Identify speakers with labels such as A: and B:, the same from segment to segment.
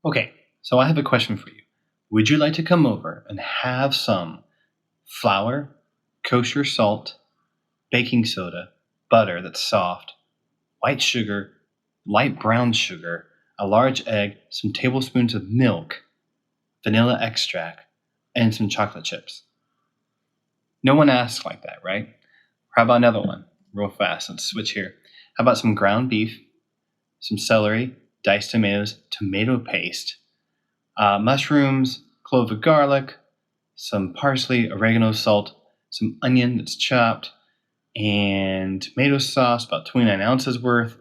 A: Okay, so I have a question for you. Would you like to come over and have some flour, kosher salt, baking soda, butter that's soft, white sugar, light brown sugar, a large egg, some tablespoons of milk, vanilla extract, and some chocolate chips? No one asks like that, right? How about another one? Real fast. Let's switch here. How about some ground beef, some celery, diced tomatoes, tomato paste, mushrooms, clove of garlic, some parsley, oregano, salt, some onion that's chopped, and tomato sauce, about 29 ounces worth,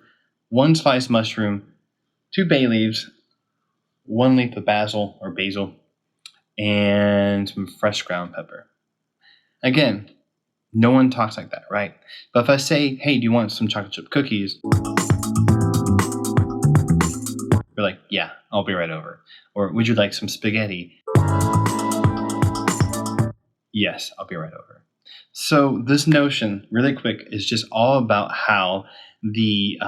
A: one sliced mushroom, 2 bay leaves, 1 leaf of basil, and some fresh ground pepper. Again, no one talks like that, right? But if I say, hey, do you want some chocolate chip cookies? You're like, yeah, I'll be right over. Or would you like some spaghetti? Yes, I'll be right over. So this notion, really quick, is just all about how the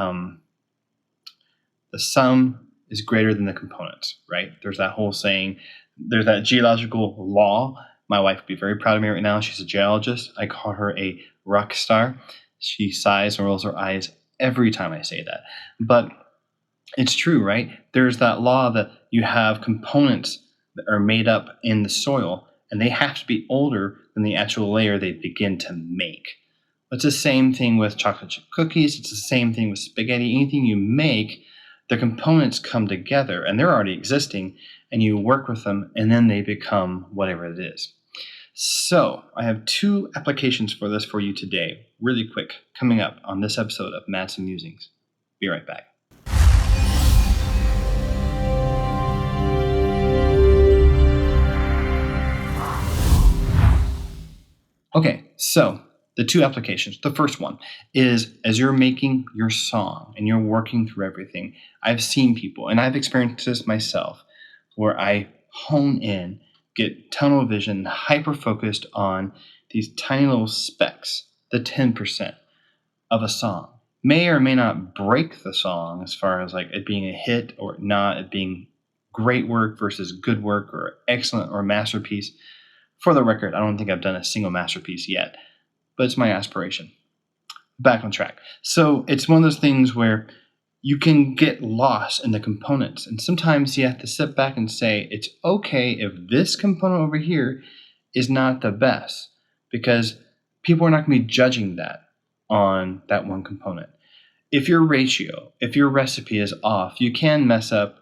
A: sum is greater than the components, right? There's that whole saying, there's that geological law. My wife would be very proud of me right now. She's a geologist. I call her a rock star. She sighs and rolls her eyes every time I say that. But it's true, right? There's that law that you have components that are made up in the soil, and they have to be older than the actual layer they begin to make. It's the same thing with chocolate chip cookies. It's the same thing with spaghetti. Anything you make, the components come together, and they're already existing, and you work with them, and then they become whatever it is. So I have 2 applications for this for you today, really quick, coming up on this episode of Madsen Musings. Be right back. Okay, so the 2 applications. The first one is as you're making your song and you're working through everything, I've seen people, and I've experienced this myself, where I hone in, get tunnel vision, hyper focused on these tiny little specks, the 10% of a song. May or may not break the song as far as like it being a hit or not, it being great work versus good work or excellent or masterpiece. For the record, I don't think I've done a single masterpiece yet, but it's my aspiration. Back on track. So it's one of those things where you can get lost in the components, and sometimes you have to sit back and say, it's okay if this component over here is not the best, because people are not going to be judging that on that one component. If your ratio, if your recipe is off, you can mess up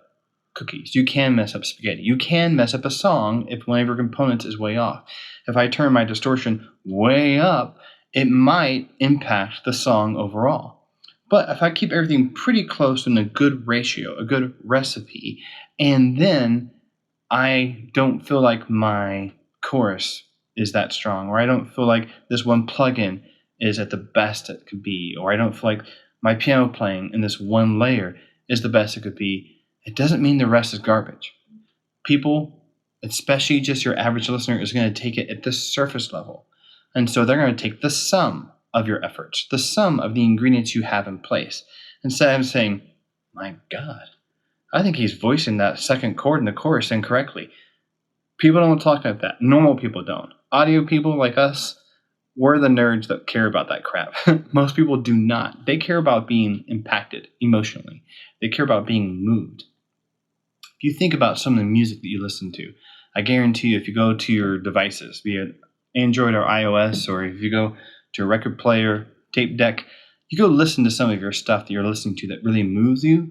A: cookies. You can mess up spaghetti. You can mess up a song if one of your components is way off. If I turn my distortion way up, it might impact the song overall. But if I keep everything pretty close in a good ratio, a good recipe, and then I don't feel like my chorus is that strong, or I don't feel like this one plugin is at the best it could be, or I don't feel like my piano playing in this one layer is the best it could be, it doesn't mean the rest is garbage. People, especially just your average listener, is going to take it at the surface level. And so they're going to take the sum of your efforts, the sum of the ingredients you have in place, instead of saying, my God, I think he's voicing that second chord in the chorus incorrectly. People don't talk like that. Normal people don't. Audio people like us, we're the nerds that care about that crap. Most people do not. They care about being impacted emotionally. They care about being moved. If you think about some of the music that you listen to, I guarantee you if you go to your devices, be it Android or iOS, or if you go to a record player, tape deck, you go listen to some of your stuff that you're listening to that really moves you,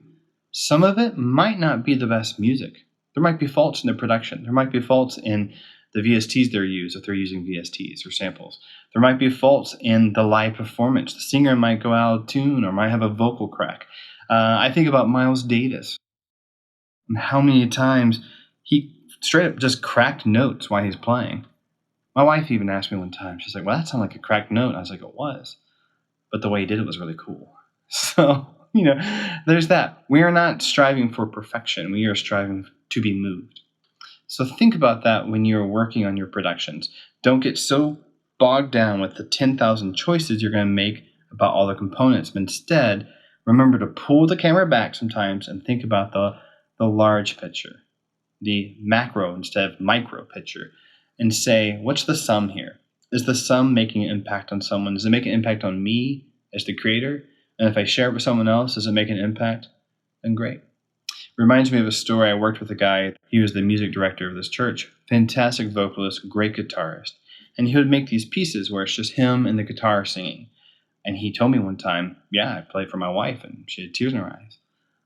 A: some of it might not be the best music. There might be faults in the production. There might be faults in the VSTs they're used if they're using VSTs or samples. There might be faults in the live performance. The singer might go out of tune or might have a vocal crack. I think about Miles Davis and how many times he straight up just cracked notes while he's playing. My wife even asked me one time, she's like, well, that sounded like a cracked note. I was like, it was. But the way he did it was really cool. So, there's that. We are not striving for perfection. We are striving to be moved. So think about that when you're working on your productions. Don't get so bogged down with the 10,000 choices you're going to make about all the components. But instead, remember to pull the camera back sometimes and think about the the large picture, the macro instead of micro picture, and say, what's the sum here? Is the sum making an impact on someone? Does it make an impact on me as the creator? And if I share it with someone else, does it make an impact? Then great. Reminds me of a story. I worked with a guy. He was the music director of this church. Fantastic vocalist, great guitarist. And he would make these pieces where it's just him and the guitar singing. And he told me one time, yeah, I played for my wife, and she had tears in her eyes.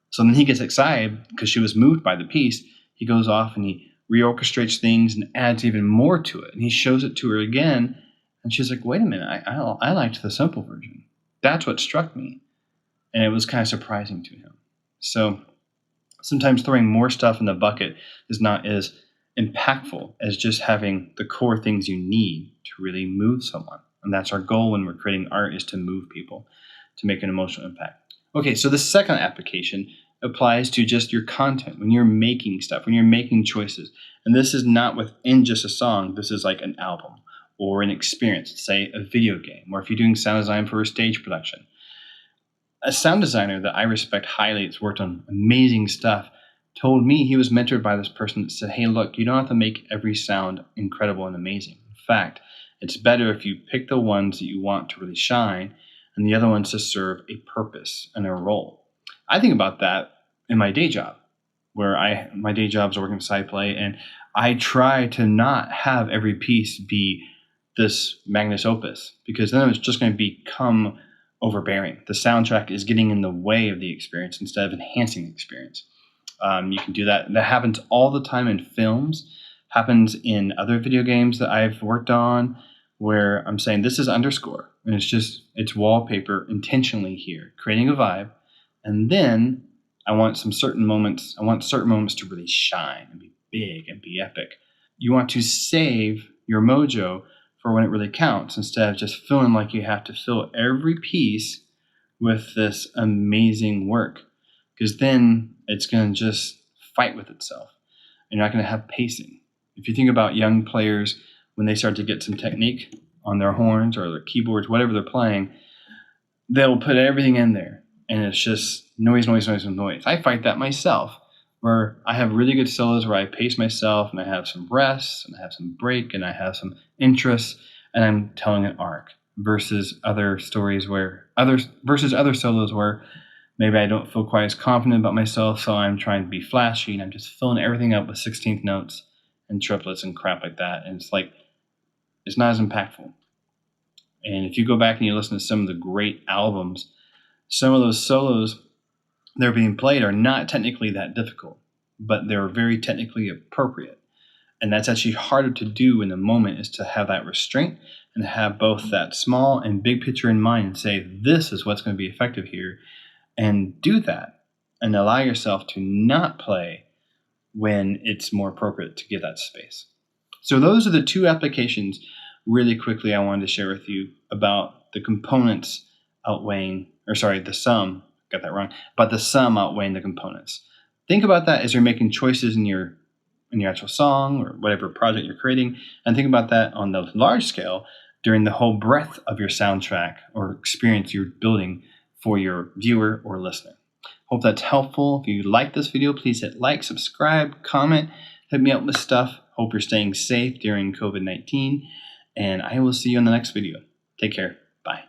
A: So then he gets excited because she was moved by the piece. He goes off and he reorchestrates things and adds even more to it. And he shows it to her again. And she's like, wait a minute, I liked the simple version. That's what struck me. And it was kind of surprising to him. So sometimes throwing more stuff in the bucket is not as impactful as just having the core things you need to really move someone. And that's our goal when we're creating art, is to move people, to make an emotional impact. Okay, so the second application applies to just your content, when you're making stuff, when you're making choices. And this is not within just a song. This is like an album or an experience, say a video game, or if you're doing sound design for a stage production. A sound designer that I respect highly, that's worked on amazing stuff, told me he was mentored by this person that said, hey, look, you don't have to make every sound incredible and amazing. In fact, it's better if you pick the ones that you want to really shine and the other ones to serve a purpose and a role. I think about that in my day job, where my day job is working side play, and I try to not have every piece be this magnus opus, because then it's just going to become overbearing. The soundtrack is getting in the way of the experience instead of enhancing the experience. You can do that. That happens all the time in films, happens in other video games that I've worked on, where I'm saying this is underscore, and it's wallpaper intentionally here, creating a vibe. And then I want certain moments to really shine and be big and be epic. You want to save your mojo for when it really counts, instead of just feeling like you have to fill every piece with this amazing work, because then it's going to just fight with itself. And you're not going to have pacing. If you think about young players, when they start to get some technique on their horns or their keyboards, whatever they're playing, they'll put everything in there, and it's just noise, noise, noise, and noise. I fight that myself, where I have really good solos where I pace myself, and I have some rests, and I have some break, and I have some interest, and I'm telling an arc, versus other solos where maybe I don't feel quite as confident about myself, so I'm trying to be flashy, and I'm just filling everything up with 16th notes and triplets and crap like that. And it's not as impactful. And if you go back and you listen to some of the great albums, some of those solos that are being played are not technically that difficult, but they're very technically appropriate. And that's actually harder to do in the moment, is to have that restraint and have both that small and big picture in mind and say, this is what's going to be effective here, and do that and allow yourself to not play when it's more appropriate to give that space. So those are the two applications really quickly I wanted to share with you about the components the sum, got that wrong, but the sum outweighing the components. Think about that as you're making choices in your actual song or whatever project you're creating, and think about that on the large scale during the whole breadth of your soundtrack or experience you're building for your viewer or listener. Hope that's helpful. If you like this video, please hit like, subscribe, comment, hit me up with stuff. Hope you're staying safe during COVID-19, and I will see you in the next video. Take care. Bye.